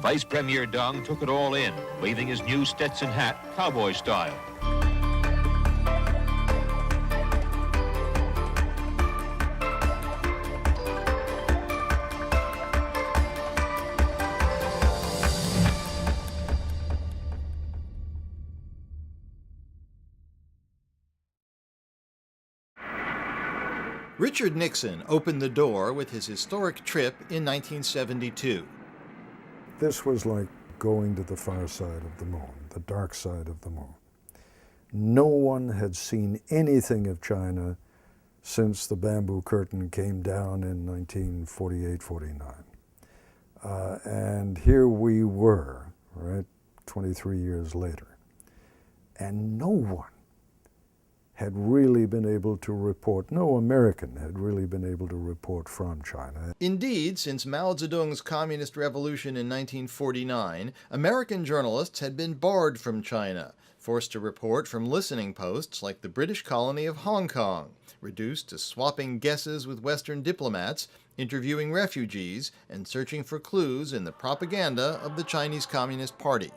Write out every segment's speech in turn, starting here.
Vice Premier Deng took it all in, waving his new Stetson hat, cowboy style. Richard Nixon opened the door with his historic trip in 1972. This was like going to the far side of the moon, the dark side of the moon. No one had seen anything of China since the bamboo curtain came down in 1948-49. And here we were, right, 23 years later. And no one had really been able to report, no American had really been able to report from China. Indeed, since Mao Zedong's communist revolution in 1949, American journalists had been barred from China, forced to report from listening posts like the British colony of Hong Kong, reduced to swapping guesses with Western diplomats, interviewing refugees, and searching for clues in the propaganda of the Chinese Communist Party.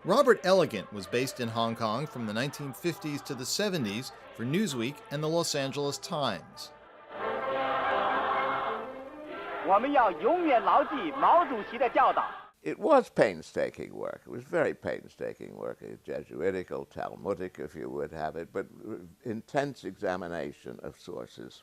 Robert Elegant was based in Hong Kong from the 1950s to the 70s for Newsweek and the Los Angeles Times. It was painstaking work. It was very painstaking work, Jesuitical, Talmudic, if you would have it, but intense examination of sources.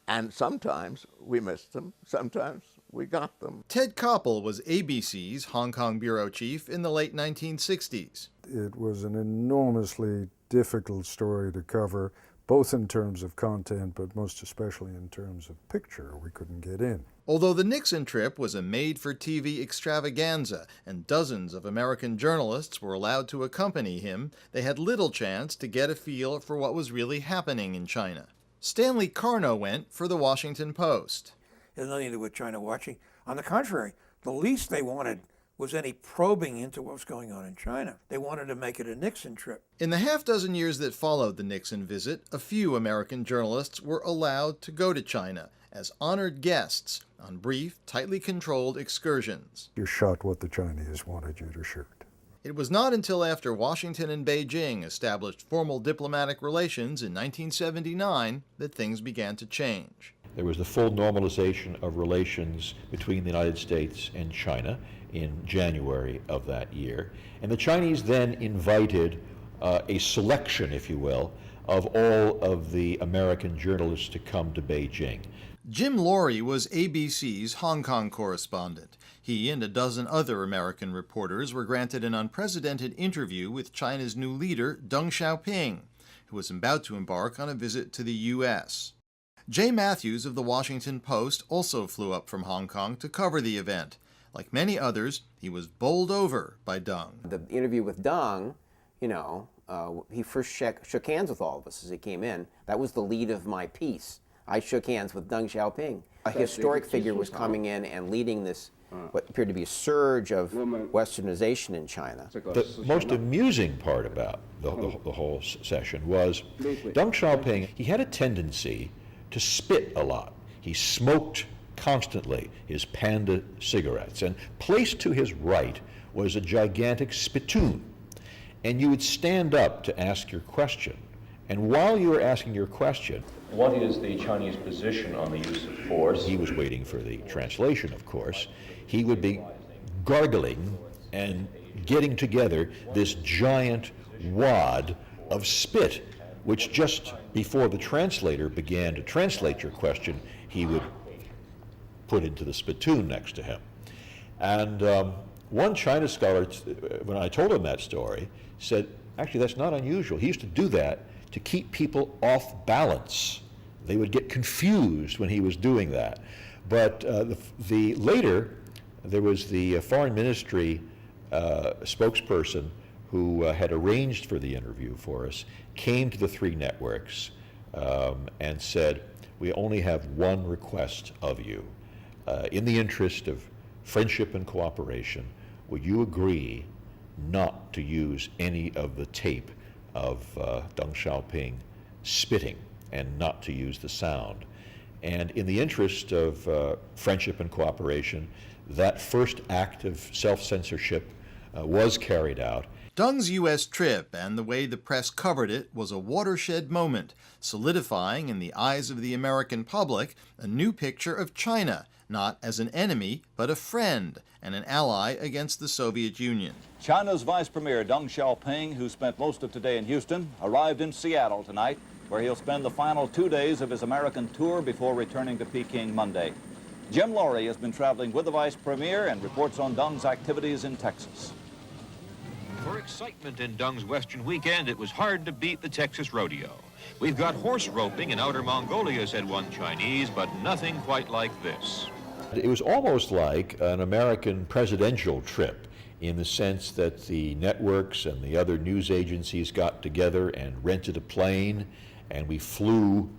And sometimes we missed them, sometimes we got them. Ted Koppel was ABC's Hong Kong bureau chief in the late 1960s. It was an enormously difficult story to cover, both in terms of content, but most especially in terms of picture. We couldn't get in. Although the Nixon trip was a made-for-TV extravaganza and dozens of American journalists were allowed to accompany him, they had little chance to get a feel for what was really happening in China. Stanley Carno went for the Washington Post. It has nothing to do with China watching. On the contrary, the least they wanted was any probing into what was going on in China. They wanted to make it a Nixon trip. In the half-dozen years that followed the Nixon visit, a few American journalists were allowed to go to China as honored guests on brief, tightly controlled excursions. You shot what the Chinese wanted you to shoot. It was not until after Washington and Beijing established formal diplomatic relations in 1979 that things began to change. There was the full normalization of relations between the United States and China in January of that year. And the Chinese then invited a selection, if you will, of all of the American journalists to come to Beijing. Jim Laurie was ABC's Hong Kong correspondent. He and a dozen other American reporters were granted an unprecedented interview with China's new leader, Deng Xiaoping, who was about to embark on a visit to the U.S. Jay Mathews of the Washington Post also flew up from Hong Kong to cover the event. Like many others, he was bowled over by Deng. The interview with Deng, he first shook hands with all of us as he came in. That was the lead of my piece. I shook hands with Deng Xiaoping. A historic figure was coming in and leading this, what appeared to be a surge of westernization in China. The most amusing part about the whole session was Deng Xiaoping, he had a tendency to spit a lot. He smoked constantly his Panda cigarettes, and placed to his right was a gigantic spittoon. And you would stand up to ask your question. And while you were asking your question, what is the Chinese position on the use of force? He was waiting for the translation, of course. He would be gargling and getting together this giant wad of spit, which just before the translator began to translate your question, he would put into the spittoon next to him. And one China scholar, when I told him that story, said, actually, that's not unusual. He used to do that to keep people off balance. They would get confused when he was doing that. But later, there was the foreign ministry spokesperson who had arranged for the interview for us, came to the three networks and said, we only have one request of you. In the interest of friendship and cooperation, would you agree not to use any of the tape of Deng Xiaoping spitting and not to use the sound. And in the interest of friendship and cooperation, that first act of self-censorship was carried out. Deng's U.S. trip and the way the press covered it was a watershed moment, solidifying in the eyes of the American public a new picture of China, not as an enemy, but a friend and an ally against the Soviet Union. China's Vice Premier Deng Xiaoping, who spent most of today in Houston, arrived in Seattle tonight, where he'll spend the final 2 days of his American tour before returning to Peking Monday. Jim Laurie has been traveling with the Vice Premier and reports on Deng's activities in Texas. For excitement in Deng's Western weekend, it was hard to beat the Texas rodeo. We've got horse roping in Outer Mongolia, said one Chinese, but nothing quite like this. It was almost like an American presidential trip in the sense that the networks and the other news agencies got together and rented a plane, and we flew,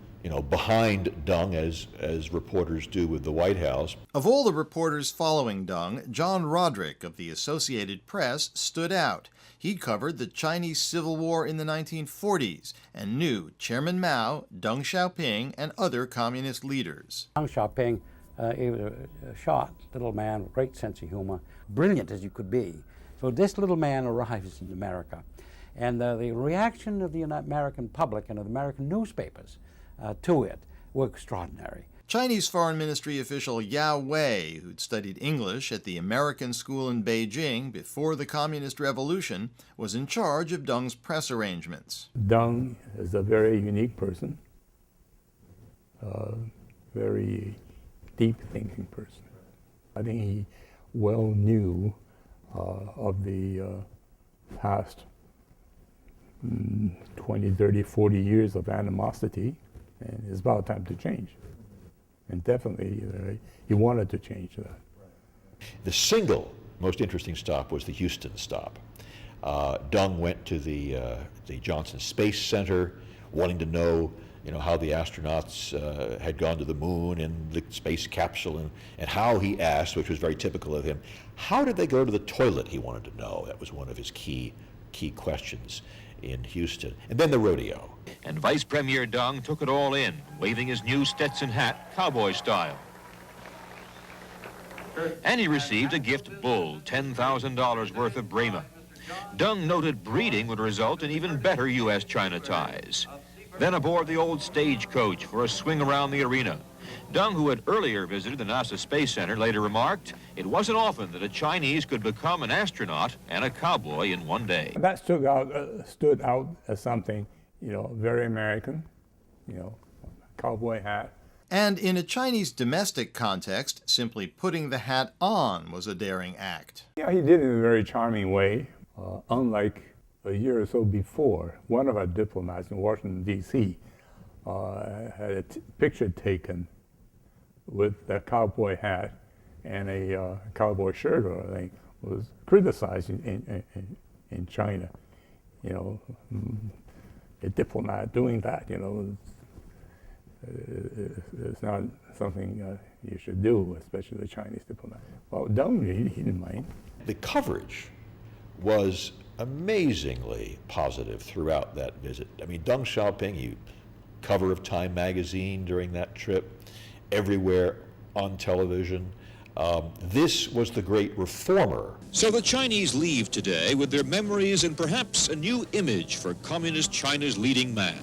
behind Deng as reporters do with the White House. Of all the reporters following Deng, John Roderick of the Associated Press stood out. He covered the Chinese Civil War in the 1940s and knew Chairman Mao, Deng Xiaoping, and other communist leaders. Deng Xiaoping, he was a short little man with great sense of humor, brilliant as you could be. So this little man arrives in America, and the reaction of the American public and of the American newspapers to it were extraordinary. Chinese Foreign Ministry official Yao Wei, who'd studied English at the American school in Beijing before the Communist Revolution, was in charge of Deng's press arrangements. Deng is a very unique person, very deep-thinking person. I think he well knew of the past 20, 30, 40 years of animosity, and it's about time to change. And definitely, he wanted to change that. The single most interesting stop was the Houston stop. Deng went to the Johnson Space Center, wanting to know, how the astronauts had gone to the moon and the space capsule, and how he asked, which was very typical of him, how did they go to the toilet? He wanted to know. That was one of his key questions in Houston. And then the rodeo. And Vice Premier Deng took it all in, waving his new Stetson hat, cowboy style. And he received a gift bull, $10,000 worth of Brahma. Deng noted breeding would result in even better U.S.-China ties. Then aboard the old stagecoach for a swing around the arena. Deng, who had earlier visited the NASA Space Center, later remarked, it wasn't often that a Chinese could become an astronaut and a cowboy in one day. That stood out as something, very American, cowboy hat. And in a Chinese domestic context, simply putting the hat on was a daring act. Yeah, he did it in a very charming way. Unlike a year or so before, one of our diplomats in Washington, D.C. Had a picture taken with that cowboy hat and a cowboy shirt or anything, was criticized in China. A diplomat doing that, it's not something you should do, especially the Chinese diplomat. Well, Deng, he didn't mind. The coverage was amazingly positive throughout that visit. I mean, Deng Xiaoping, cover of Time magazine during that trip, everywhere on television. This was the great reformer. So the Chinese leave today with their memories and perhaps a new image for Communist China's leading man.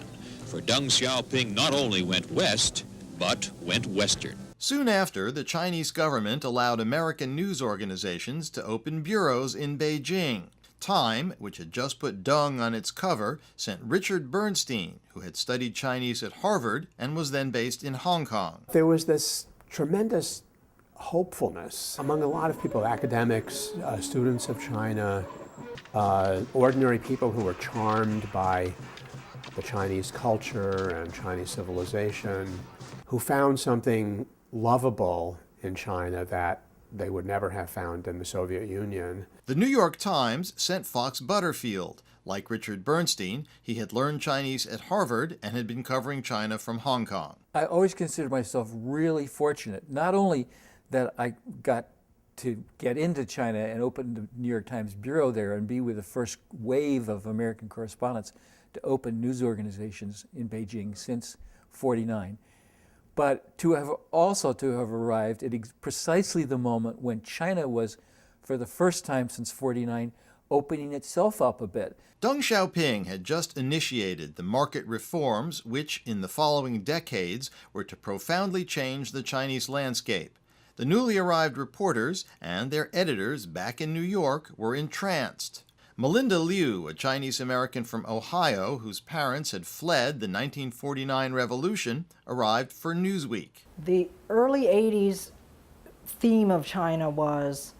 For Deng Xiaoping not only went west, but went western. Soon after, the Chinese government allowed American news organizations to open bureaus in Beijing. Time, which had just put Deng on its cover, sent Richard Bernstein, who had studied Chinese at Harvard and was then based in Hong Kong. There was this tremendous hopefulness among a lot of people, academics, students of China, ordinary people who were charmed by the Chinese culture and Chinese civilization, who found something lovable in China that they would never have found in the Soviet Union. The New York Times sent Fox Butterfield. Like Richard Bernstein, he had learned Chinese at Harvard and had been covering China from Hong Kong. I always considered myself really fortunate, not only that I got to get into China and open the New York Times bureau there and be with the first wave of American correspondents to open news organizations in Beijing since '49. But to have arrived at precisely the moment when China was, for the first time since '49, opening itself up a bit. Deng Xiaoping had just initiated the market reforms which, in the following decades, were to profoundly change the Chinese landscape. The newly arrived reporters and their editors back in New York were entranced. Melinda Liu, a Chinese-American from Ohio whose parents had fled the 1949 revolution, arrived for Newsweek. The early 80s theme of China was,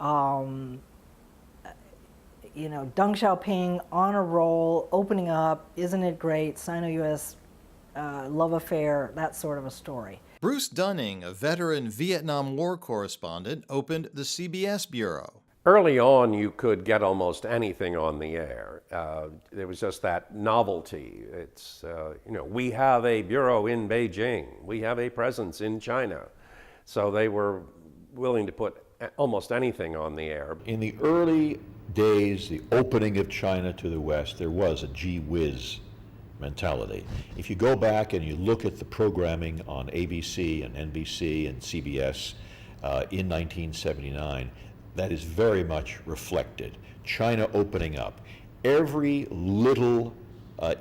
Deng Xiaoping on a roll, opening up, isn't it great, Sino-US love affair, that sort of a story. Bruce Dunning, a veteran Vietnam War correspondent, opened the CBS bureau. Early on, you could get almost anything on the air. There was just that novelty. It's, we have a bureau in Beijing. We have a presence in China. So they were willing to put almost anything on the air. In the early days, the opening of China to the West, there was a gee whiz mentality. If you go back and you look at the programming on ABC and NBC and CBS in 1979, that is very much reflected. China opening up. Every little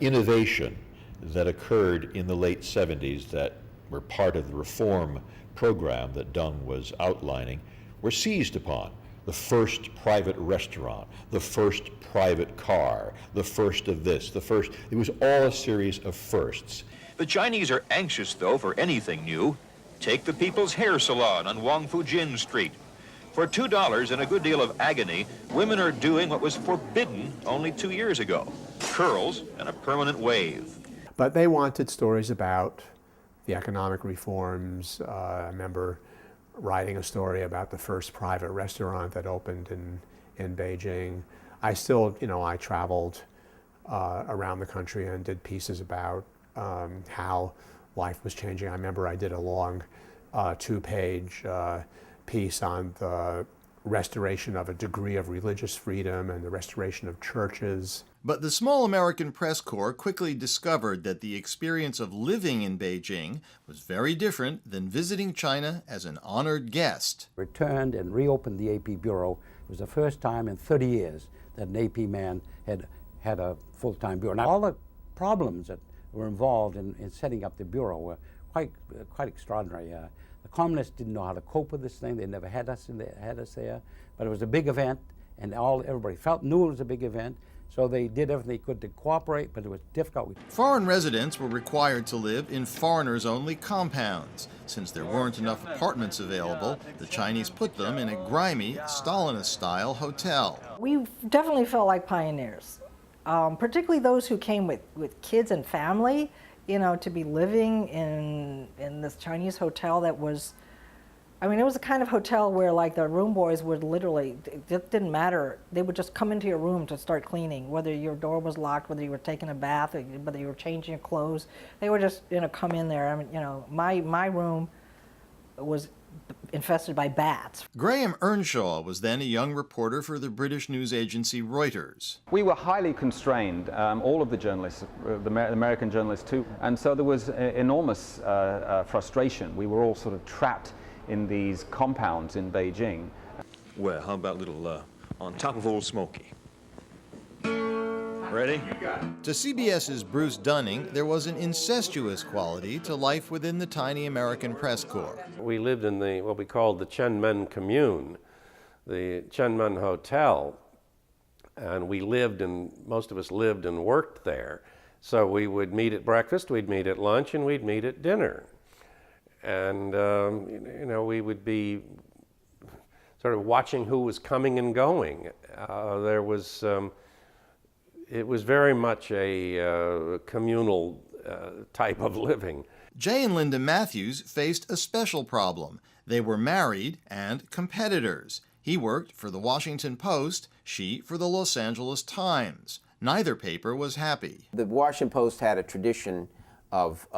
innovation that occurred in the late 70s that were part of the reform program that Deng was outlining were seized upon. The first private restaurant, the first private car, the first of this, it was all a series of firsts. The Chinese are anxious, though, for anything new. Take the People's Hair Salon on Wang Fujin Street. For $2 and a good deal of agony, women are doing what was forbidden only 2 years ago: curls and a permanent wave. But they wanted stories about the economic reforms. I remember writing a story about the first private restaurant that opened in Beijing. I still, I traveled around the country and did pieces about how life was changing. I remember I did a long 2-page piece on the restoration of a degree of religious freedom and the restoration of churches. But the small American press corps quickly discovered that the experience of living in Beijing was very different than visiting China as an honored guest. Returned and reopened the AP Bureau. It was the first time in 30 years that an AP man had a full-time bureau. Now, all the problems that were involved in setting up the bureau were quite extraordinary. The communists didn't know how to cope with this thing. They never had us there, but it was a big event, and everybody knew it was a big event. So they did everything they could to cooperate, but it was difficult. Foreign residents were required to live in foreigners-only compounds. Since there weren't enough apartments available, the Chinese put them in a grimy, Stalinist-style hotel. We definitely felt like pioneers, particularly those who came with kids and family, to be living in this Chinese hotel that was, it was the kind of hotel where the room boys would literally, it didn't matter, they would just come into your room to start cleaning, whether your door was locked, whether you were taking a bath, or whether you were changing your clothes. They would just, come in there. My room was infested by bats. Graham Earnshaw was then a young reporter for the British news agency Reuters. We were highly constrained, all of the journalists, the American journalists too, and so there was enormous frustration. We were all sort of trapped in these compounds in Beijing. Well, how about a little on top of Old Smoky? Ready? To CBS's Bruce Dunning, there was an incestuous quality to life within the tiny American press corps. We lived in what we called the Chenmen Commune, the Chenmen Hotel, and most of us lived and worked there. So we would meet at breakfast, we'd meet at lunch, and we'd meet at dinner. And, we would be sort of watching who was coming and going. It was very much a communal type of living. Jay and Linda Mathews faced a special problem. They were married and competitors. He worked for the Washington Post, she for the Los Angeles Times. Neither paper was happy. The Washington Post had a tradition of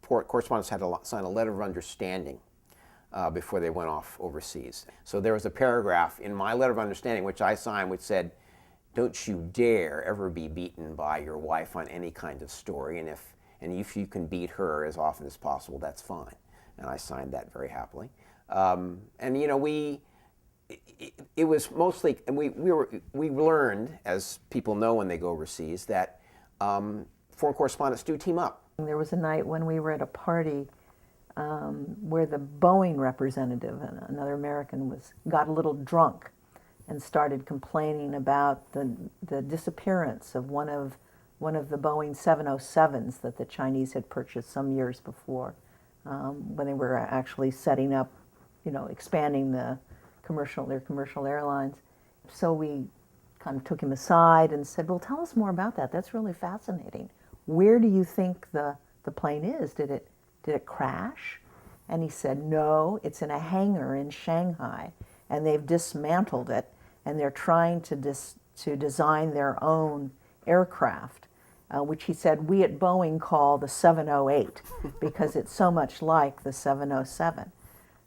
correspondents had to sign a letter of understanding before they went off overseas. So there was a paragraph in my letter of understanding, which I signed, which said, "Don't you dare ever be beaten by your wife on any kind of story, and if you can beat her as often as possible, that's fine." And I signed that very happily. And you know, it was mostly, and we learned, as people know when they go overseas, that foreign correspondents do team up. There was a night when we were at a party where the Boeing representative, and another American, got a little drunk and started complaining about the disappearance of one of the Boeing 707s that the Chinese had purchased some years before, when they were actually setting up, you know, expanding their commercial airlines. So we kind of took him aside and said, "Well, tell us more about that. That's really fascinating. Where do you think the plane is? Did it crash?" And he said, "No, it's in a hangar in Shanghai, and they've dismantled it, and they're trying to design their own aircraft," which he said we at Boeing call the 708 because it's so much like the 707.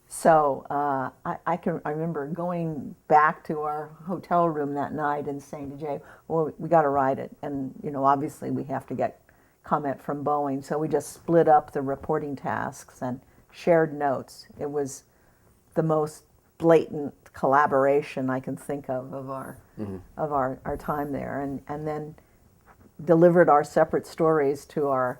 So I remember going back to our hotel room that night and saying to Jay, "Well, we got to write it, and you know, obviously we have to get comment from Boeing." So we just split up the reporting tasks and shared notes. It was the most blatant collaboration I can think of our time there, and then delivered our separate stories to our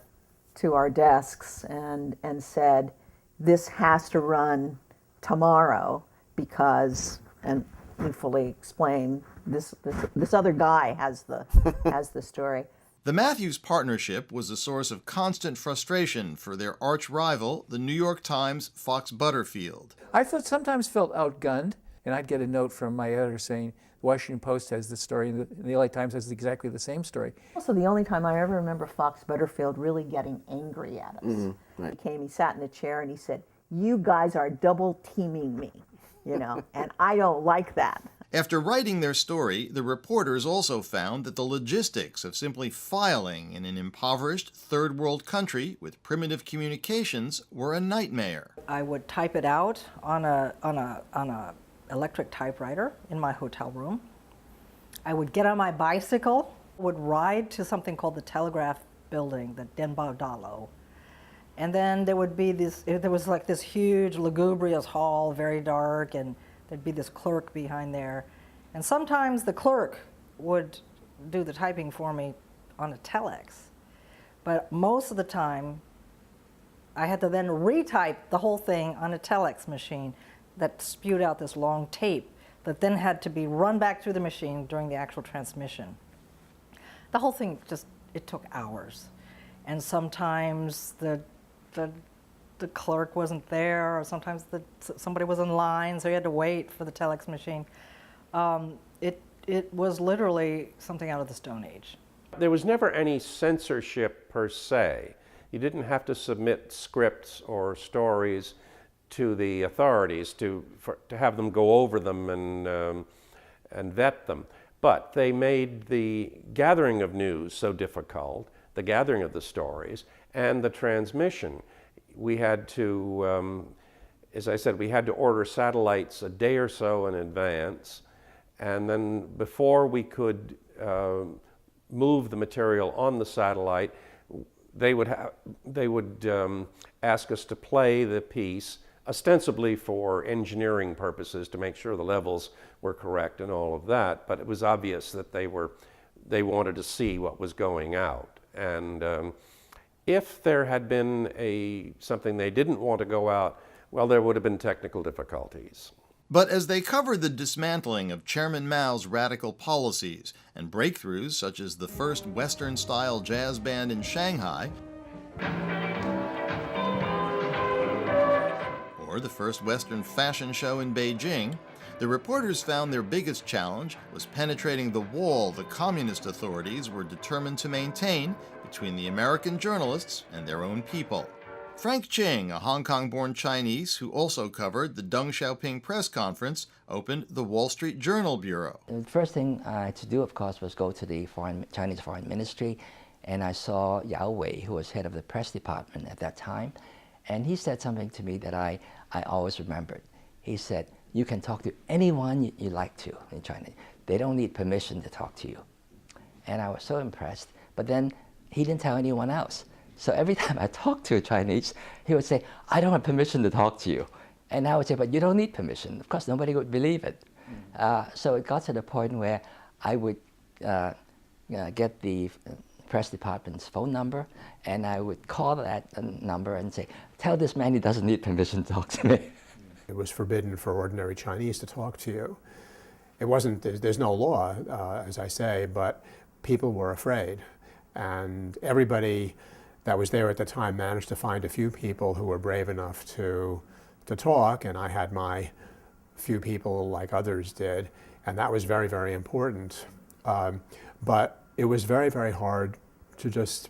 desks and said, "This has to run tomorrow because," and we fully explained, this other guy has the story. The Mathews partnership was a source of constant frustration for their arch rival, the New York Times' Fox Butterfield. I sometimes felt outgunned, and I'd get a note from my editor saying, "The Washington Post has this story, and the LA Times has exactly the same story." Also, the only time I ever remember Fox Butterfield really getting angry at us. Right. He sat in the chair and he said, "You guys are double teaming me, you know, and I don't like that." After writing their story, the reporters also found that the logistics of simply filing in an impoverished third world country with primitive communications were a nightmare. I would type it out on a electric typewriter in my hotel room. I would get on my bicycle, would ride to something called the Telegraph Building, the Denbao Dalo. And then there would be there was like this huge lugubrious hall, very dark, and there'd be this clerk behind there. And sometimes the clerk would do the typing for me on a telex. But most of the time, I had to then retype the whole thing on a telex machine that spewed out this long tape that then had to be run back through the machine during the actual transmission. The whole thing it took hours. And sometimes the clerk wasn't there, or sometimes somebody was in line, so you had to wait for the telex machine. It was literally something out of the Stone Age. There was never any censorship per se. You didn't have to submit scripts or stories to the authorities to have them go over them and vet them. But they made the gathering of news so difficult, the gathering of the stories, and the transmission. We had to, as I said, we had to order satellites a day or so in advance, and then before we could move the material on the satellite, they would ask us to play the piece, ostensibly for engineering purposes, to make sure the levels were correct and all of that. But it was obvious that they wanted to see what was going out. And if there had been something they didn't want to go out, well, there would have been technical difficulties. But as they covered the dismantling of Chairman Mao's radical policies and breakthroughs such as the first Western-style jazz band in Shanghai, or the first Western fashion show in Beijing, the reporters found their biggest challenge was penetrating the wall the communist authorities were determined to maintain between the American journalists and their own people. Frank Ching, a Hong Kong-born Chinese who also covered the Deng Xiaoping press conference, opened the Wall Street Journal Bureau. The first thing I had to do, of course, was go to the Chinese Foreign Ministry, and I saw Yao Wei, who was head of the press department at that time, and he said something to me that I I always remembered. He said, you can talk to anyone you like to in China. They don't need permission to talk to you. And I was so impressed. But then he didn't tell anyone else. So every time I talked to a Chinese, he would say, I don't have permission to talk to you. And I would say, but you don't need permission. Of course, nobody would believe it. So it got to the point where I would get the press department's phone number, and I would call that number and say, tell this man he doesn't need permission to talk to me. It was forbidden for ordinary Chinese to talk to you. It wasn't, there's no law, as I say, but people were afraid. And everybody that was there at the time managed to find a few people who were brave enough to talk, and I had my few people like others did, and that was very, very important. But it was very, very hard to just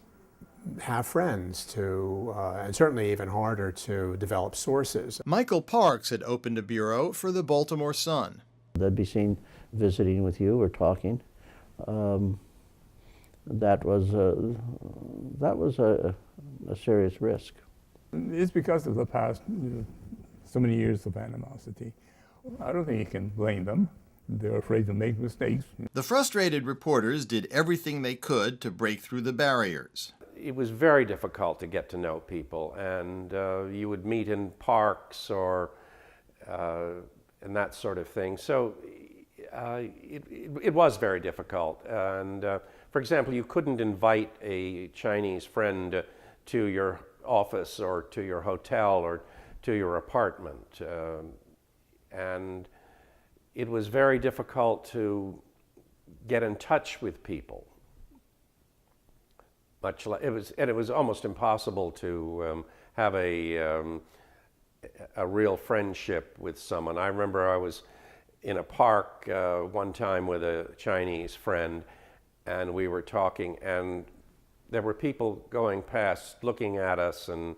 have friends, and certainly even harder to develop sources. Michael Parks had opened a bureau for the Baltimore Sun. They'd be seen visiting with you or talking. That was a serious risk. It's because of the past so many years of animosity. I don't think you can blame them. They're afraid to make mistakes. The frustrated reporters did everything they could to break through the barriers. It was very difficult to get to know people, and you would meet in parks or and that sort of thing. So it was very difficult. And for example, you couldn't invite a Chinese friend to your office or to your hotel or to your apartment. And it was very difficult to get in touch with people. It was almost impossible to have a real friendship with someone. I remember I was in a park one time with a Chinese friend, and we were talking, and there were people going past looking at us, and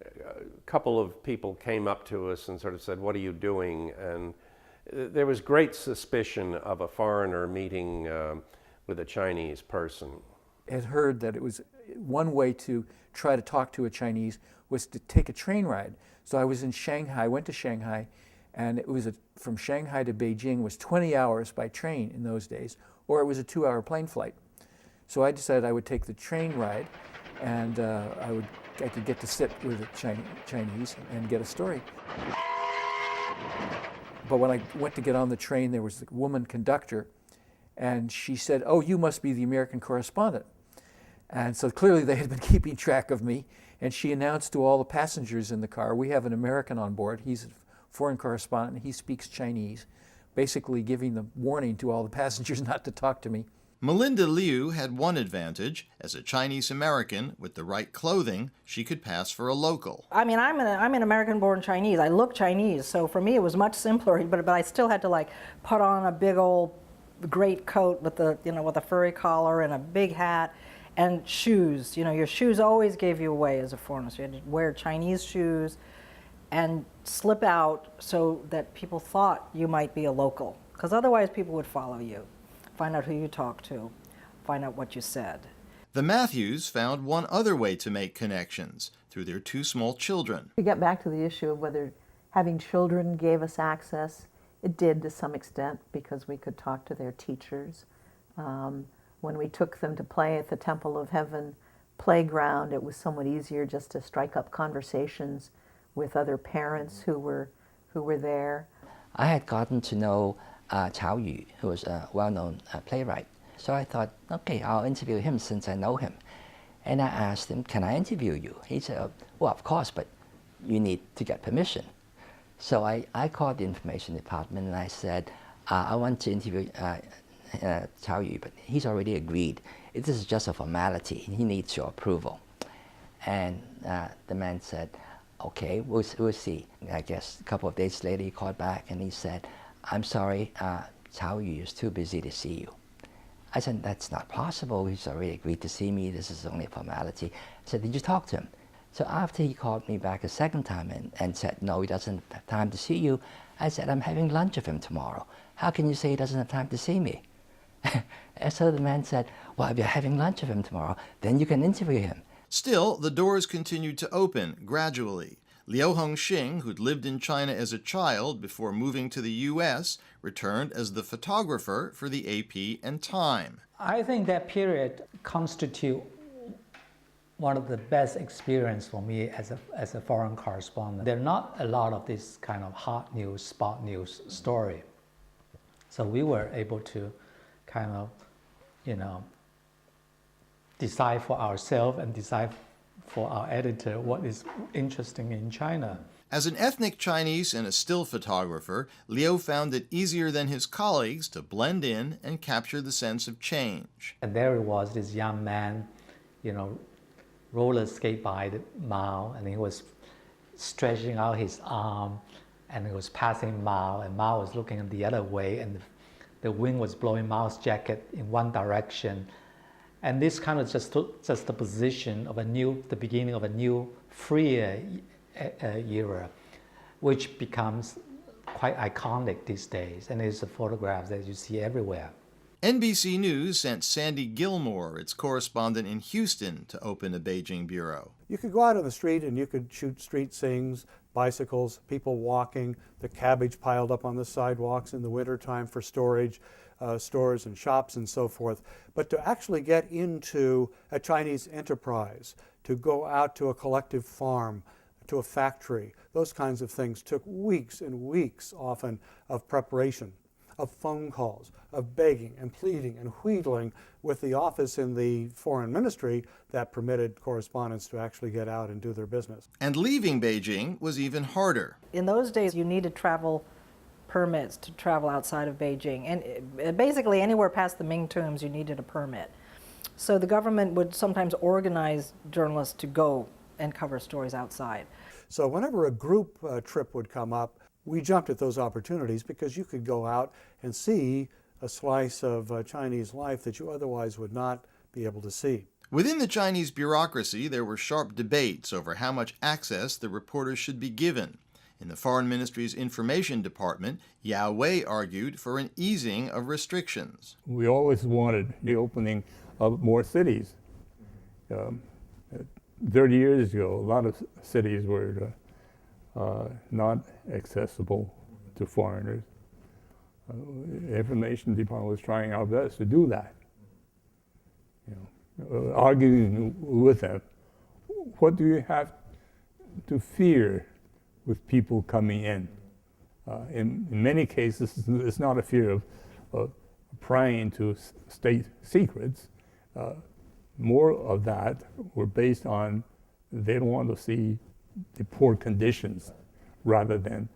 a couple of people came up to us and sort of said, "What are you doing?" And there was great suspicion of a foreigner meeting with a Chinese person. Had heard that it was one way to try to talk to a Chinese was to take a train ride. So I was in Shanghai, went to Shanghai, and it was from Shanghai to Beijing was 20 hours by train in those days, or it was a 2-hour plane flight. So I decided I would take the train ride, and I could get to sit with a Chinese and get a story. But when I went to get on the train, there was the woman conductor, and she said, "Oh, you must be the American correspondent." And so clearly they had been keeping track of me, and she announced to all the passengers in the car, "We have an American on board. He's a foreign correspondent, and he speaks Chinese," basically giving the warning to all the passengers not to talk to me. Melinda Liu had one advantage. As a Chinese American with the right clothing, she could pass for a local. I mean, I'm an American-born Chinese. I look Chinese, so for me it was much simpler. But I still had to like put on a big old great coat with with a furry collar and a big hat and shoes. You know, your shoes always gave you away as a foreigner. So you had to wear Chinese shoes and slip out so that people thought you might be a local, because otherwise people would follow you. Find out who you talked to, find out what you said. The Mathews found one other way to make connections, through their 2 small children. To get back to the issue of whether having children gave us access, it did to some extent, because we could talk to their teachers. When we took them to play at the Temple of Heaven playground, it was somewhat easier just to strike up conversations with other parents who were there. I had gotten to know Cao Yu, who was a well-known playwright. So I thought, okay, I'll interview him since I know him. And I asked him, "Can I interview you?" He said, "Well, of course, but you need to get permission." So I called the information department and I said, "I want to interview Cao Yu, but he's already agreed. This is just a formality. He needs your approval." And the man said, "Okay, we'll see." I guess a couple of days later he called back and he said, "I'm sorry, Cao Yu is too busy to see you." I said, "That's not possible. He's already agreed to see me. This is only a formality." I said, "Did you talk to him?" So after he called me back a second time and said, "No, he doesn't have time to see you," I said, "I'm having lunch with him tomorrow. How can you say he doesn't have time to see me?" And so the man said, "Well, if you're having lunch with him tomorrow, then you can interview him." Still, the doors continued to open gradually. Liu Hongxing, who'd lived in China as a child before moving to the U.S., returned as the photographer for the AP and Time. I think that period constitutes one of the best experience for me as a foreign correspondent. There are not a lot of this kind of hot news, spot news story. So we were able to kind of, decide for ourselves and decide for our editor what is interesting in China. As an ethnic Chinese and a still photographer, Liu found it easier than his colleagues to blend in and capture the sense of change. And there it was, this young man, roller skate by the Mao, and he was stretching out his arm, and he was passing Mao, and Mao was looking the other way, and the wind was blowing Mao's jacket in one direction. And this kind of just took the position of the beginning of a new, freer era, which becomes quite iconic these days, and it's the photographs that you see everywhere. NBC News sent Sandy Gilmore, its correspondent in Houston, to open a Beijing bureau. You could go out on the street and you could shoot street scenes, bicycles, people walking, the cabbage piled up on the sidewalks in the wintertime for storage, stores and shops and so forth. But to actually get into a Chinese enterprise, to go out to a collective farm, to a factory, those kinds of things took weeks and weeks often of preparation, of phone calls, of begging and pleading and wheedling with the office in the foreign ministry that permitted correspondents to actually get out and do their business. And leaving Beijing was even harder. In those days, you needed travel permits to travel outside of Beijing. And basically anywhere past the Ming Tombs, you needed a permit. So the government would sometimes organize journalists to go and cover stories outside. So whenever a group trip would come up, we jumped at those opportunities because you could go out and see a slice of Chinese life that you otherwise would not be able to see. Within the Chinese bureaucracy, there were sharp debates over how much access the reporters should be given. In the Foreign Ministry's Information Department, Yao Wei argued for an easing of restrictions. We always wanted the opening of more cities. 30 years ago, a lot of cities were not accessible to foreigners. Information Department was trying our best to do that. Arguing with them, what do you have to fear with people coming in? In many cases, it's not a fear of prying into state secrets. More of that were based on they don't want to see the poor conditions rather than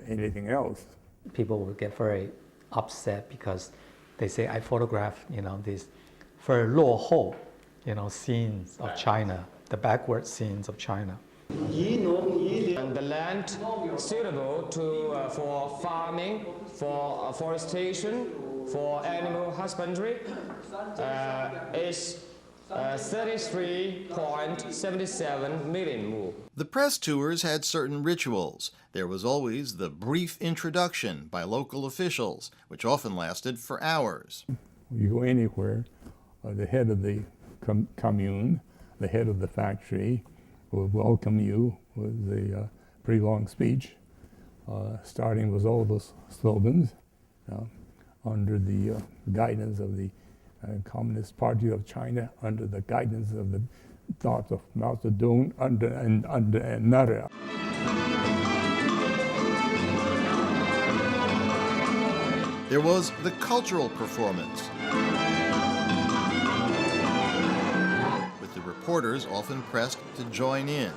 anything else. People will get very upset because they say, I photograph, these very 落后, scenes of China, the backward scenes of China. And the land suitable for farming, for forestation, for animal husbandry is 33.77 million mu. The press tours had certain rituals. There was always the brief introduction by local officials, which often lasted for hours. You go anywhere, the head of the commune, the head of the factory, will welcome you with a pretty long speech, starting with all those slogans under the guidance of the Communist Party of China, under the guidance of the thoughts of Mao Zedong, under another. There was the cultural performance, with the reporters often pressed to join in.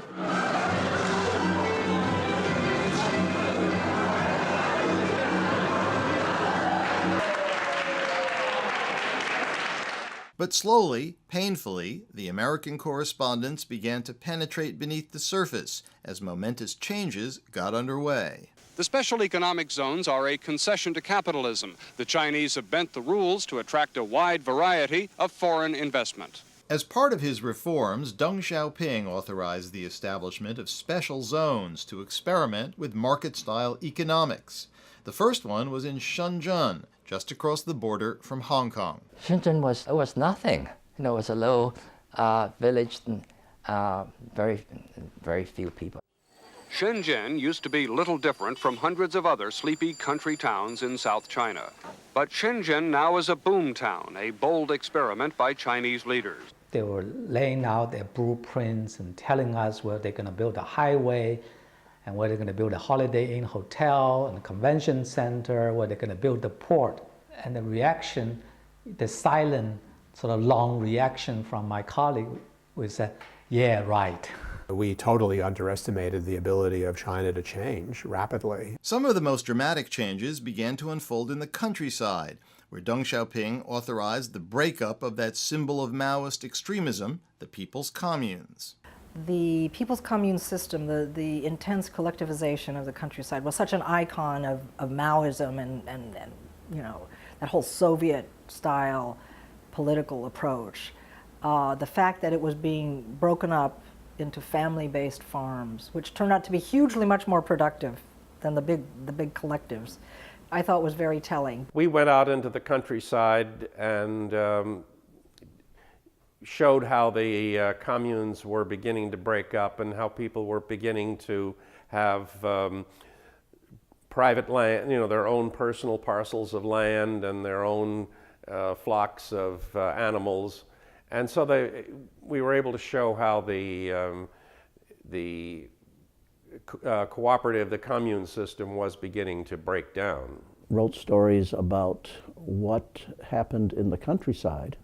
But slowly, painfully, the American correspondents began to penetrate beneath the surface as momentous changes got underway. The special economic zones are a concession to capitalism. The Chinese have bent the rules to attract a wide variety of foreign investment. As part of his reforms, Deng Xiaoping authorized the establishment of special zones to experiment with market-style economics. The first one was in Shenzhen, just across the border from Hong Kong. Shenzhen was nothing. It was a little village, very few people. Shenzhen used to be little different from hundreds of other sleepy country towns in South China. But Shenzhen now is a boom town, a bold experiment by Chinese leaders. They were laying out their blueprints and telling us where they're going to build a highway and where they're going to build a Holiday Inn hotel and a convention center, where they're going to build the port. And the reaction, the silent, sort of long reaction from my colleague was that, yeah, right. We totally underestimated the ability of China to change rapidly. Some of the most dramatic changes began to unfold in the countryside, where Deng Xiaoping authorized the breakup of that symbol of Maoist extremism, the People's Communes. The People's Commune system, the intense collectivization of the countryside, was such an icon of Maoism and you know, that whole Soviet-style political approach. The fact that it was being broken up into family-based farms, which turned out to be hugely much more productive than the big collectives, I thought was very telling. We went out into the countryside and showed how the communes were beginning to break up and how people were beginning to have private land, you know, their own personal parcels of land and their own flocks of animals. And so we were able to show how the cooperative, the commune system was beginning to break down. Wrote stories about what happened in the countryside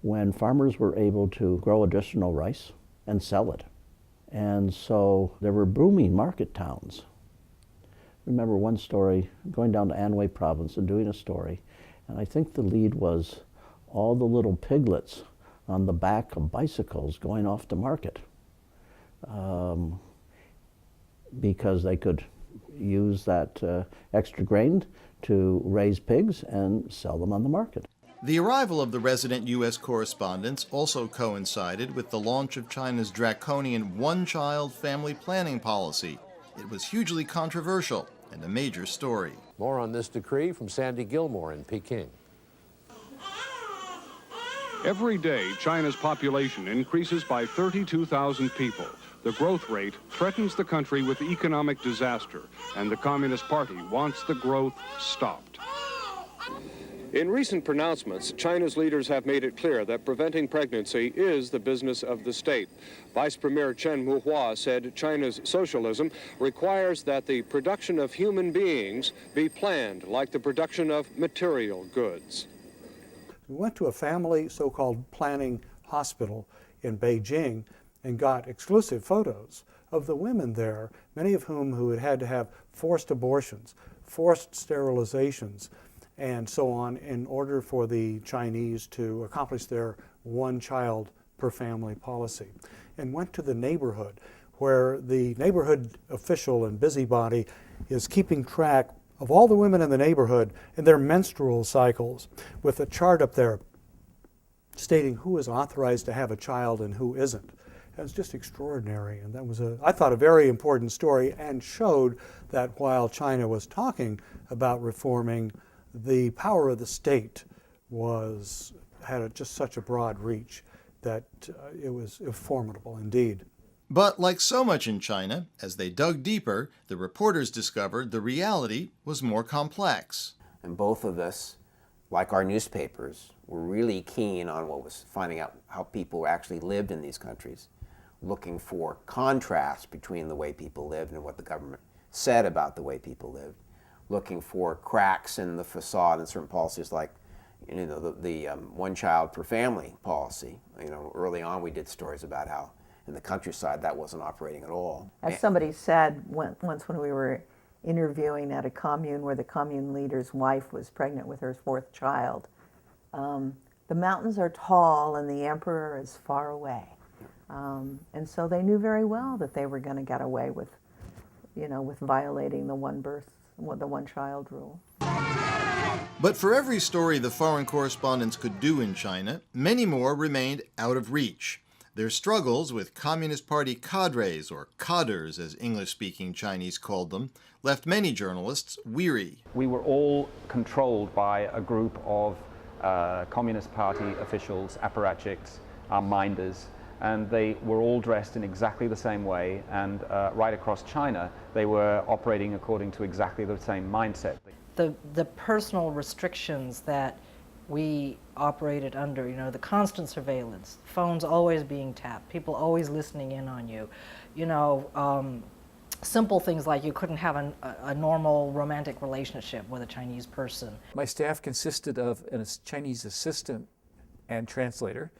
when farmers were able to grow additional rice and sell it. And so there were booming market towns. Remember one story, going down to Anhui province and doing a story, and I think the lead was all the little piglets on the back of bicycles going off to market because they could use that extra grain to raise pigs and sell them on the market. The arrival of the resident U.S. correspondents also coincided with the launch of China's draconian one-child family planning policy. It was hugely controversial and a major story. More on this decree from Sandy Gilmore in Peking. Every day, China's population increases by 32,000 people. The growth rate threatens the country with economic disaster, and the Communist Party wants the growth stopped. In recent pronouncements, China's leaders have made it clear that preventing pregnancy is the business of the state. Vice Premier Chen Muhua said China's socialism requires that the production of human beings be planned like the production of material goods. We went to a family so-called planning hospital in Beijing and got exclusive photos of the women there, many of whom who had had to have forced abortions, forced sterilizations, and so on, in order for the Chinese to accomplish their one child per family policy. And went to the neighborhood, where the neighborhood official and busybody is keeping track of all the women in the neighborhood and their menstrual cycles, with a chart up there stating who is authorized to have a child and who isn't. It was just extraordinary, and that was, I thought, a very important story, and showed that while China was talking about reforming, the power of the state had just such a broad reach that it was formidable indeed. But like so much in China, as they dug deeper, the reporters discovered the reality was more complex. And both of us, like our newspapers, were really keen on what was finding out how people actually lived in these countries, looking for contrast between the way people lived and what the government said about the way people lived, looking for cracks in the facade in certain policies, like the one child per family policy. Early on we did stories about how in the countryside that wasn't operating at all. As somebody said once when we were interviewing at a commune where the commune leader's wife was pregnant with her fourth child, the mountains are tall and the emperor is far away. And so they knew very well that they were going to get away with, with violating the one child rule. But for every story the foreign correspondents could do in China, many more remained out of reach. Their struggles with Communist Party cadres, or cadres as English-speaking Chinese called them, left many journalists weary. We were all controlled by a group of Communist Party officials, apparatchiks, minders, and they were all dressed in exactly the same way, and right across China, they were operating according to exactly the same mindset. The personal restrictions that we operated under, you know, the constant surveillance, phones always being tapped, people always listening in on you, you know, simple things like you couldn't have a normal romantic relationship with a Chinese person. My staff consisted of a Chinese assistant and translator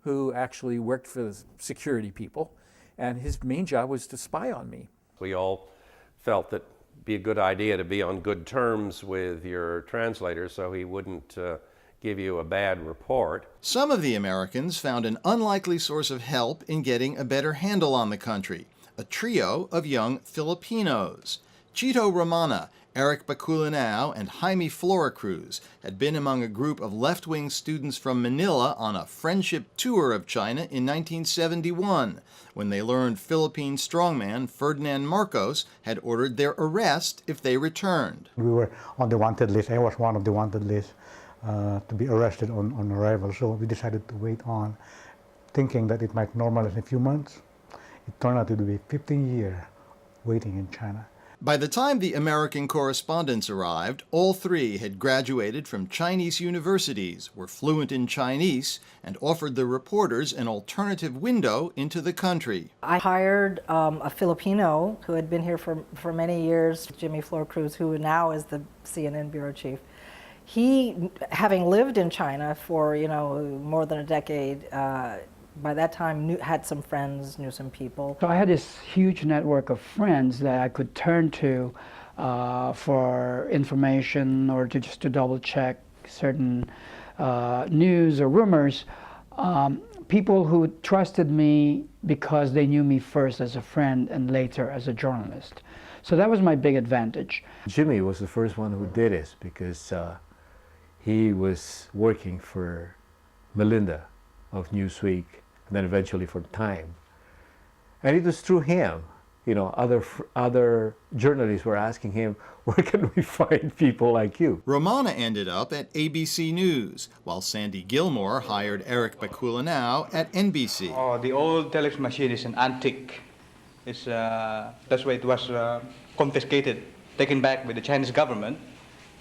who actually worked for the security people, and his main job was to spy on me. We all felt that it'd be a good idea to be on good terms with your translator so he wouldn't give you a bad report. Some of the Americans found an unlikely source of help in getting a better handle on the country. A trio of young Filipinos. Chito Romana, Eric Baculanao, and Jaime Floracruz had been among a group of left-wing students from Manila on a friendship tour of China in 1971, when they learned Philippine strongman Ferdinand Marcos had ordered their arrest if they returned. We were on the wanted list. I was one of the wanted list to be arrested on arrival, so we decided to wait on, thinking that it might normalize in a few months. It turned out to be 15 years waiting in China. By the time the American correspondents arrived, all three had graduated from Chinese universities, were fluent in Chinese, and offered the reporters an alternative window into the country. I hired a Filipino who had been here for many years, Jimmy Floracruz, who now is the CNN bureau chief. He, having lived in China for, you know, more than a decade, by that time had some friends, knew some people. So I had this huge network of friends that I could turn to for information or just to double check certain news or rumors. People who trusted me because they knew me first as a friend and later as a journalist. So that was my big advantage. Jimmy was the first one who did this because he was working for Melinda of Newsweek, and then eventually for Time. And it was through him, you know, other journalists were asking him, where can we find people like you? Romana ended up at ABC News, while Sandy Gilmore hired Eric Baculanao at NBC. Oh, the old telex machine is an antique. It's, that's why it was confiscated, taken back by the Chinese government,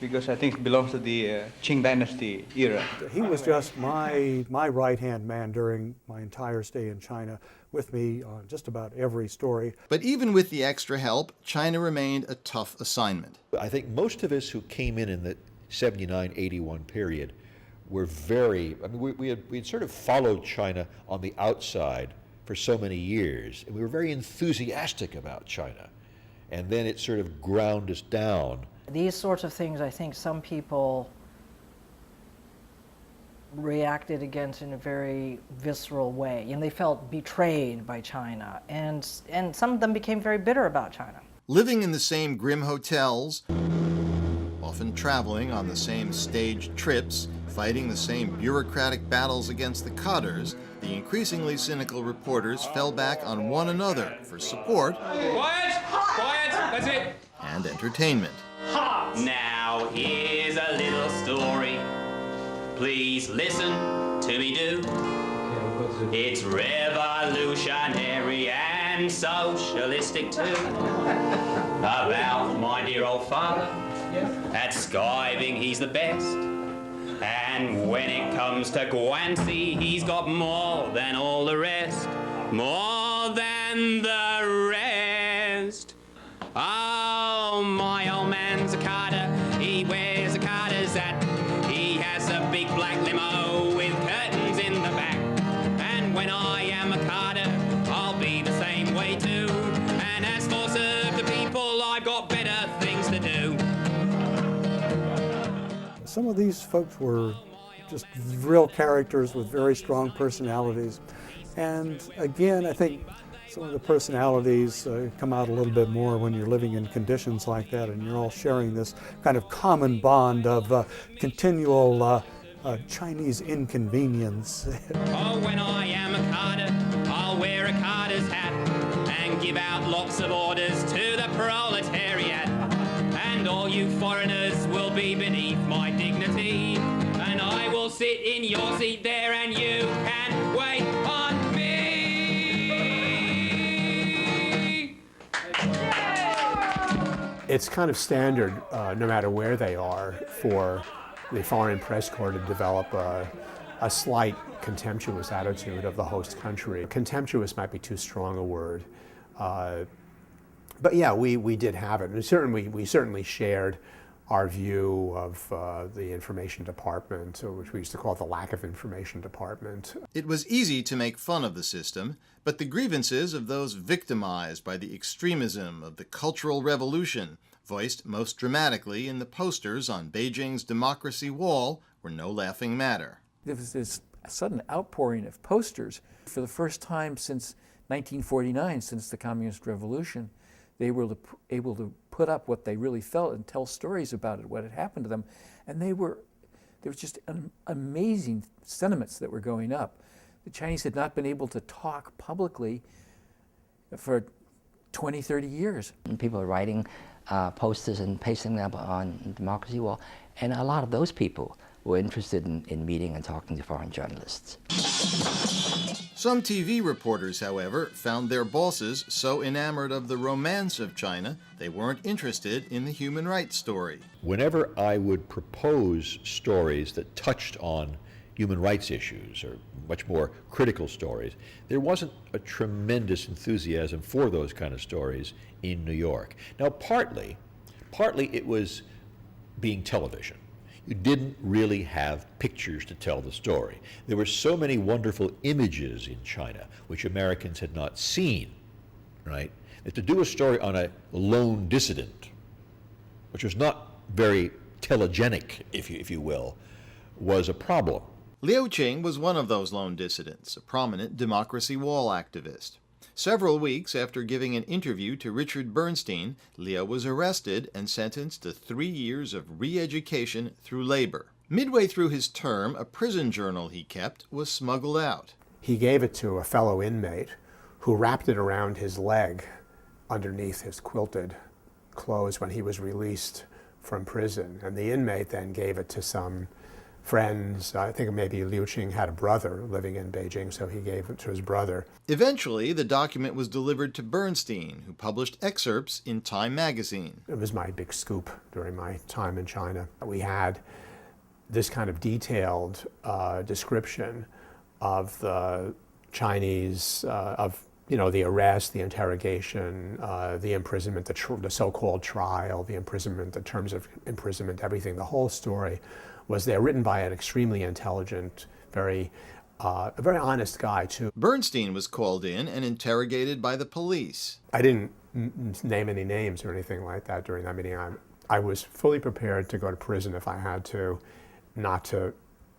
because I think it belongs to the Ching dynasty era. He was just my right-hand man during my entire stay in China, with me on just about every story. But even with the extra help, China remained a tough assignment. I think most of us who came in the 79-81 period were very, I mean, we had sort of followed China on the outside for so many years, and we were very enthusiastic about China. And then it sort of ground us down. These sorts of things, I think some people reacted against in a very visceral way, and they felt betrayed by China, and some of them became very bitter about China. Living in the same grim hotels, often traveling on the same staged trips, fighting the same bureaucratic battles against the cutters, the increasingly cynical reporters fell back on one another for support Quiet, that's it. and entertainment. Now here's a little story. Please listen to me do. It's revolutionary and socialistic too. About my dear old father. At skiving he's the best. And when it comes to Guanxi, he's got more than all the rest. More than the rest. Oh, my old man's a carter. He wears a carter's hat. He has a big black limo with curtains in the back. And when I am a carter, I'll be the same way too. And as for serve the people, I've got better things to do. Some of these folks were just real characters with very strong personalities. And again, I think some of the personalities come out a little bit more when you're living in conditions like that and you're all sharing this kind of common bond of continual Chinese inconvenience. Oh, when I am a carter, I'll wear a carter's hat and give out lots of orders to the proletariat. And all you foreigners will be beneath my dignity. And I will sit in your seat there and you can wait on me. it's kind of standard, no matter where they are, for the Foreign Press Corps to develop a slight contemptuous attitude of the host country. Contemptuous might be too strong a word. But yeah, we did have it. And we certainly shared our view of the information department, which we used to call the lack of information department. It was easy to make fun of the system, but the grievances of those victimized by the extremism of the Cultural Revolution, voiced most dramatically in the posters on Beijing's Democracy Wall, were no laughing matter. There was this sudden outpouring of posters. For the first time since 1949, since the Communist Revolution, they were able to put up what they really felt and tell stories about it, what had happened to them. And there was just amazing sentiments that were going up. The Chinese had not been able to talk publicly for 20, 30 years. And people were writing posters and pasting them up on Democracy Wall. And a lot of those people were interested in meeting and talking to foreign journalists. Some TV reporters, however, found their bosses so enamored of the romance of China, they weren't interested in the human rights story. Whenever I would propose stories that touched on human rights issues or much more critical stories, there wasn't a tremendous enthusiasm for those kind of stories in New York. Now, partly it was being television. You didn't really have pictures to tell the story. There were so many wonderful images in China which Americans had not seen, right? That to do a story on a lone dissident, which was not very telegenic, if you will, was a problem. Liu Ching was one of those lone dissidents, a prominent Democracy Wall activist. Several weeks after giving an interview to Richard Bernstein, Liu was arrested and sentenced to 3 years of re-education through labor. Midway through his term, a prison journal he kept was smuggled out. He gave it to a fellow inmate who wrapped it around his leg underneath his quilted clothes when he was released from prison. And the inmate then gave it to some friends. I think maybe Liu Ching had a brother living in Beijing, so he gave it to his brother. Eventually, the document was delivered to Bernstein, who published excerpts in Time magazine. It was my big scoop during my time in China. We had this kind of detailed description of the Chinese, the arrest, the interrogation, the imprisonment, the so-called trial, the imprisonment, the terms of imprisonment, everything, the whole story was there, written by an extremely intelligent, a very honest guy, too. Bernstein was called in and interrogated by the police. I didn't name any names or anything like that during that meeting. I was fully prepared to go to prison if I had to, not to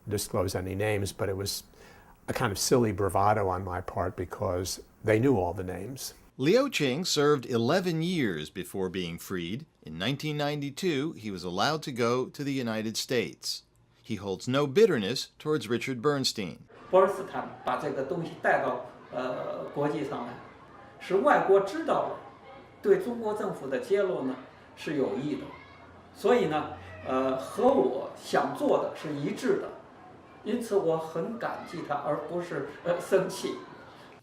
disclose any names, but it was a kind of silly bravado on my part because they knew all the names. Liu Ching served 11 years before being freed. In 1992, he was allowed to go to the United States. He holds no bitterness towards Richard Bernstein. 波尔斯坦把这个东西带到国际上来，使外国知道了对中国政府的揭露呢是有益的，所以呢，和我想做的是一致的，因此我很感激他，而不是生气。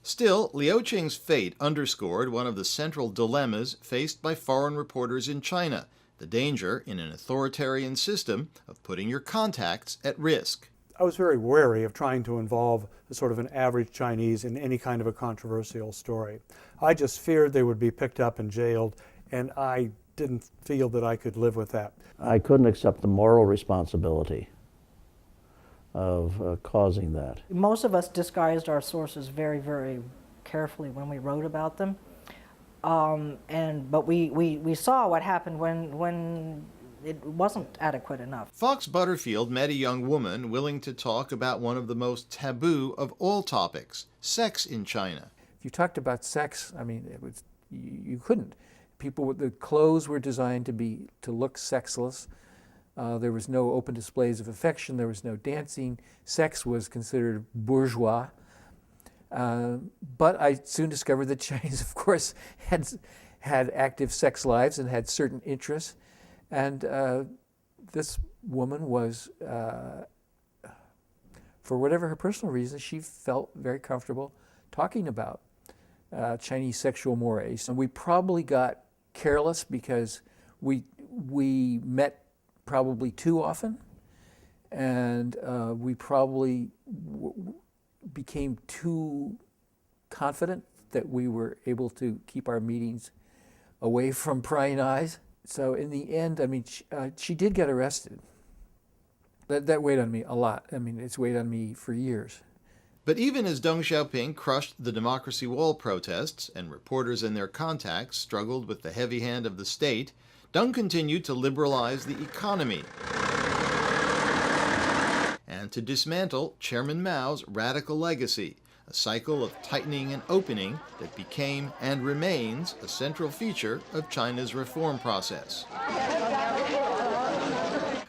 Still, Liu Ching's fate underscored one of the central dilemmas faced by foreign reporters in China, the danger in an authoritarian system of putting your contacts at risk. I was very wary of trying to involve sort of an average Chinese in any kind of a controversial story. I just feared they would be picked up and jailed, and I didn't feel that I could live with that. I couldn't accept the moral responsibility of causing that. Most of us disguised our sources very, very carefully when we wrote about them. But we saw what happened when it wasn't adequate enough. Fox Butterfield met a young woman willing to talk about one of the most taboo of all topics, sex in China. If you talked about sex, I mean, you couldn't. The clothes were designed to look sexless. There was no open displays of affection. There was no dancing. Sex was considered bourgeois. But I soon discovered that Chinese, of course, had active sex lives and had certain interests. And this woman was, for whatever her personal reasons, she felt very comfortable talking about Chinese sexual mores. And we probably got careless because we met probably too often, and we probably became too confident that we were able to keep our meetings away from prying eyes. So in the end, I mean, she did get arrested. That weighed on me a lot. I mean, it's weighed on me for years. But even as Deng Xiaoping crushed the Democracy Wall protests and reporters and their contacts struggled with the heavy hand of the state, Deng continued to liberalize the economy and to dismantle Chairman Mao's radical legacy, a cycle of tightening and opening that became and remains a central feature of China's reform process.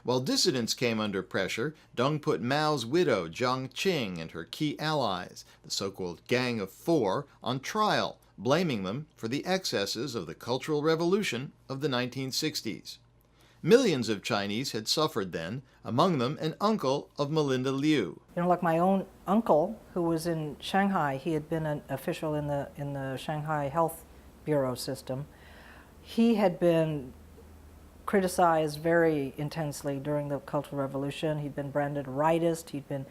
While dissidents came under pressure, Deng put Mao's widow, Jiang Ching, and her key allies, the so-called Gang of Four, on trial, blaming them for the excesses of the Cultural Revolution of the 1960s. Millions of Chinese had suffered then, among them an uncle of Melinda Liu. You know, like my own uncle, who was in Shanghai, he had been an official in the Shanghai Health Bureau system. He had been criticized very intensely during the Cultural Revolution. He'd been branded a rightist. He'd been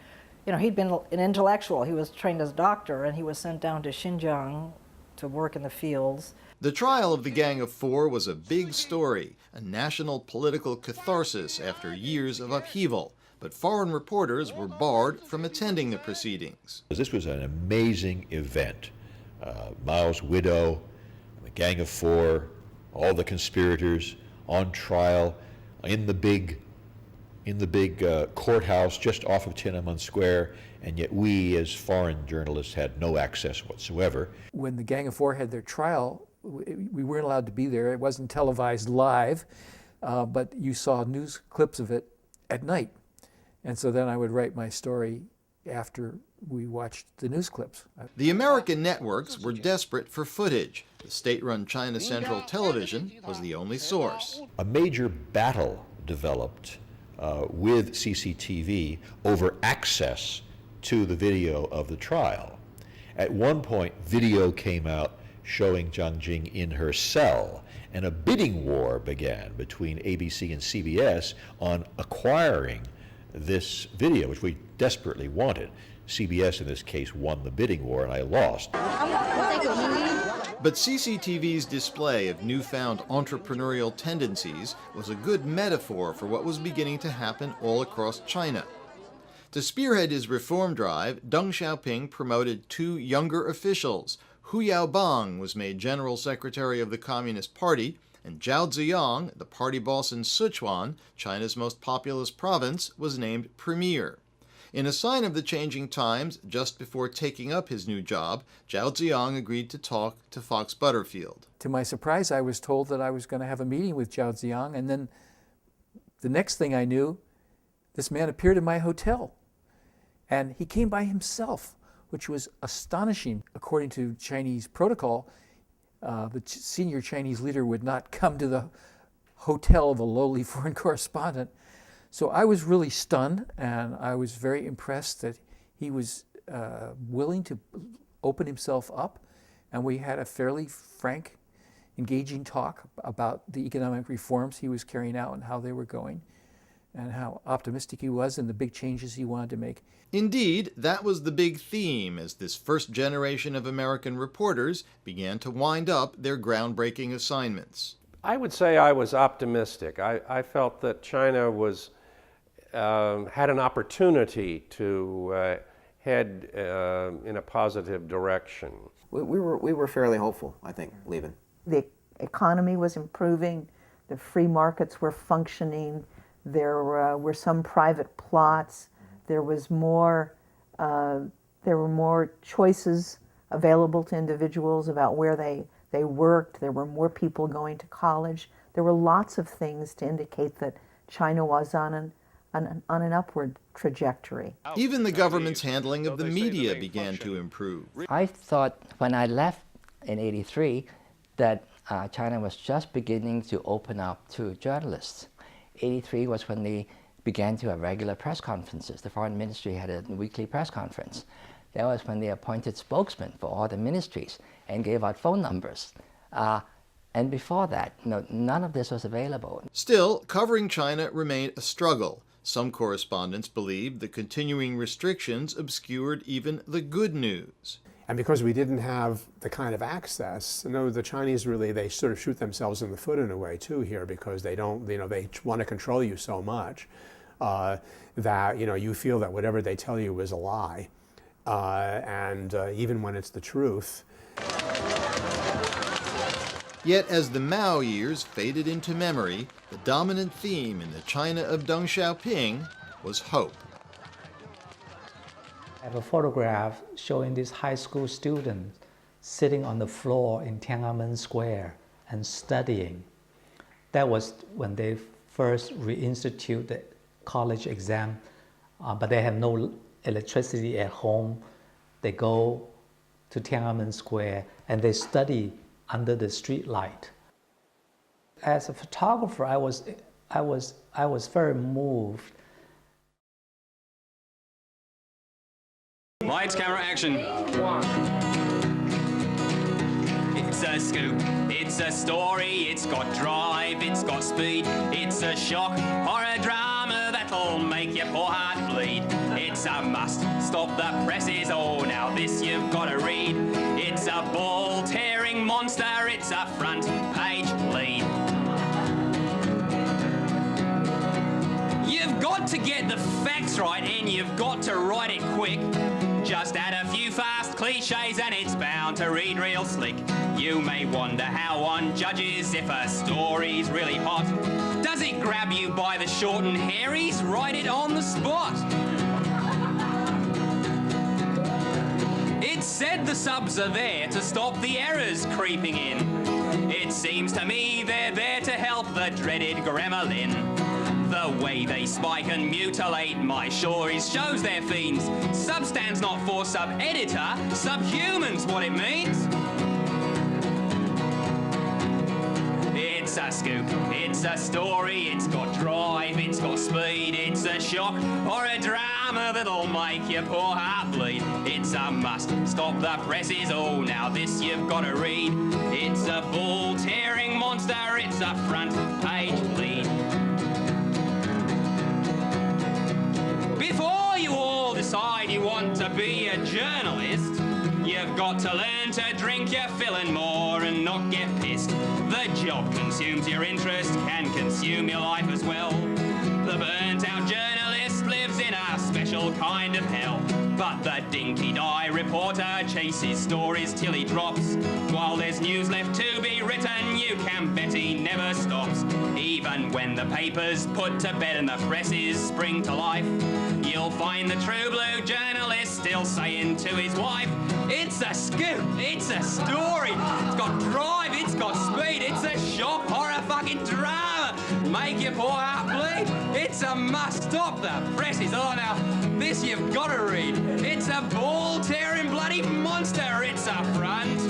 an intellectual. He was trained as a doctor, and he was sent down to Xinjiang to work in the fields. The trial of the Gang of Four was a big story, a national political catharsis after years of upheaval, but foreign reporters were barred from attending the proceedings. This was an amazing event. Mao's widow, the Gang of Four, all the conspirators on trial in the big courthouse just off of Tiananmen Square, and yet we as foreign journalists had no access whatsoever. When the Gang of Four had their trial, we weren't allowed to be there. It wasn't televised live, but you saw news clips of it at night. And so then I would write my story after we watched the news clips. The American networks were desperate for footage. The state-run China Central Television was the only source. A major battle developed with CCTV over access to the video of the trial. At one point, video came out showing Jiang Jing in her cell, and a bidding war began between ABC and CBS on acquiring this video, which we desperately wanted. CBS in this case won the bidding war, and I lost. But CCTV's display of newfound entrepreneurial tendencies was a good metaphor for what was beginning to happen all across China. To spearhead his reform drive, Deng Xiaoping promoted two younger officials. Hu Yaobang was made General Secretary of the Communist Party, and Zhao Ziyang, the party boss in Sichuan, China's most populous province, was named Premier. In a sign of the changing times, just before taking up his new job, Zhao Ziyang agreed to talk to Fox Butterfield. To my surprise, I was told that I was going to have a meeting with Zhao Ziyang, and then the next thing I knew, this man appeared in my hotel. And he came by himself, which was astonishing. According to Chinese protocol, the senior Chinese leader would not come to the hotel of a lowly foreign correspondent. So I was really stunned, and I was very impressed that he was willing to open himself up, and we had a fairly frank, engaging talk about the economic reforms he was carrying out and how they were going, and how optimistic he was and the big changes he wanted to make. Indeed, that was the big theme as this first generation of American reporters began to wind up their groundbreaking assignments. I would say I was optimistic. I felt that China was had an opportunity to head in a positive direction. We were fairly hopeful, I think, leaving. The economy was improving, the free markets were functioning, there were some private plots, there was more, there were more choices available to individuals about where they worked, there were more people going to college. There were lots of things to indicate that China was on an upward trajectory. Even the government's handling of the media began to improve. I thought when I left in '83 that China was just beginning to open up to journalists. '83 was when they began to have regular press conferences. The foreign ministry had a weekly press conference. That was when they appointed spokesmen for all the ministries and gave out phone numbers. And before that, none of this was available. Still, covering China remained a struggle. Some correspondents believed the continuing restrictions obscured even the good news. And because we didn't have the kind of access, the Chinese really, they sort of shoot themselves in the foot in a way too here, because they don't, they want to control you so much that, you feel that whatever they tell you is a lie. And even when it's the truth. Yet as the Mao years faded into memory, the dominant theme in the China of Deng Xiaoping was hope. I have a photograph showing this high school student sitting on the floor in Tiananmen Square and studying. That was when they first reinstituted the college exam, but they have no electricity at home. They go to Tiananmen Square and they study under the street light. As a photographer, I was very moved. Lights, camera, action. It's a scoop, it's a story, it's got drive, it's got speed, it's a shock or a drama that'll make your poor heart bleed. It's a must, stop the presses, oh now this you've got to read. It's a ball-tearing monster, it's a front page lead. You've got to get the facts right and you've got to write it quick. Just add a few fast cliches and it's bound to read real slick. You may wonder how one judges if a story's really hot. Does it grab you by the short and hairies? Write it on the spot. It's said the subs are there to stop the errors creeping in. It seems to me they're there to help the dreaded gremlin. The way they spike and mutilate my stories shows they're fiends. Sub stands not for sub-editor, subhuman's what it means. It's a scoop, it's a story, it's got drive, it's got speed, it's a shock or a drama that'll make your poor heart bleed. It's a must, stop the presses, oh now this you've got to read. It's a bull-tearing monster, it's a front page lead. Before you all decide you want to be a journalist, you've got to learn to drink your fill and more and not get pissed. The job consumes your interest, can consume your life as well. The burnt-out journalist lives in a special kind of hell. But the dinky-die reporter chases stories till he drops. While there's news left to be written, you can bet he never stops. Even when the paper's put to bed and the presses spring to life, you'll find the true blue journalist still saying to his wife, it's a scoop, it's a story, it's got drive, it's got speed, it's a shock or a fucking drama, make your poor heart bleed. It's a must, stop the presses, oh now, this you've got to read. It's a ball-tearing bloody monster, it's a front